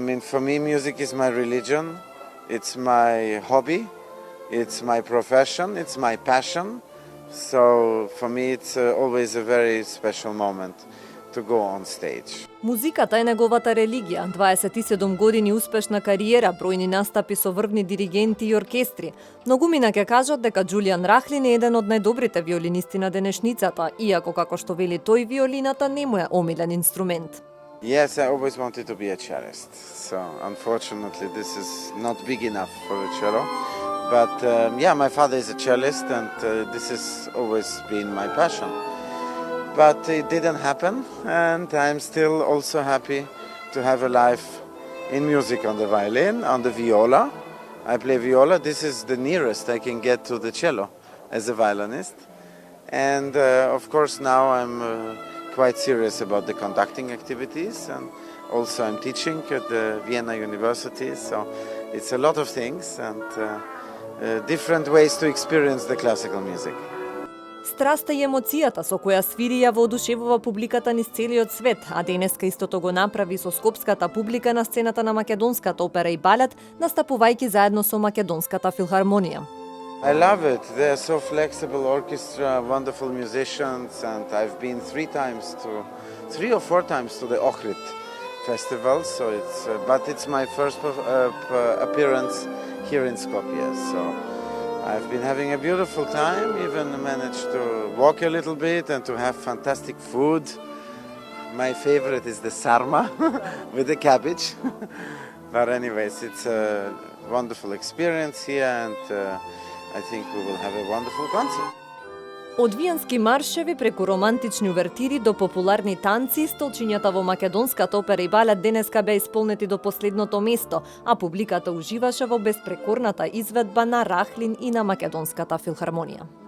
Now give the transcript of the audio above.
mean, for me, music is my religion. It's my hobby. It's my profession. It's my passion. So for me, it's always a very special moment to go on stage. Музиката е неговата религија. 27 години успешна кариера, бројни настапи со врвни диригенти и оркестри. Многумина ќе кажат дека Џулијан Рахлин е еден од најдобрите виолинисти на денешницата, иако како што вели тој, виолината не му е омилен инструмент. Yes, I always wanted to be a cellist. So unfortunately, this is not big enough for a cello. But my father is a cellist, and this has always been my passion. But it didn't happen, and I'm still also happy to have a life in music on the violin, on the viola. I play viola. This is the nearest I can get to the cello as a violinist. And of course now I'm quite serious about the conducting activities, and also I'm teaching at the Vienna University, so it's a lot of things and different ways to experience the classical music. Страста и емоцијата со која свири ја воодушевува публиката низ целиот свет, а денеска истото го направи со скопската публика на сцената на Македонската опера и балет, настапувајќи заедно со Македонската филхармонија. I love it. They're so flexible orchestra, wonderful musicians, and I've been 3 or 4 times to the Ohrid festival. So it's my first appearance here in Skopje. So I've been having a beautiful time. Even managed to walk a little bit and to have fantastic food. My favorite is the sarma with the cabbage. But anyways, it's a wonderful experience here, and I think we will have a wonderful concert. Од виенски маршеви преку романтични увертири до популарни танци, столчињата во Македонската опера и балет денеска беа исполнети до последното место, а публиката уживаше во беспрекорната изведба на Рахлин и на Македонската филхармонија.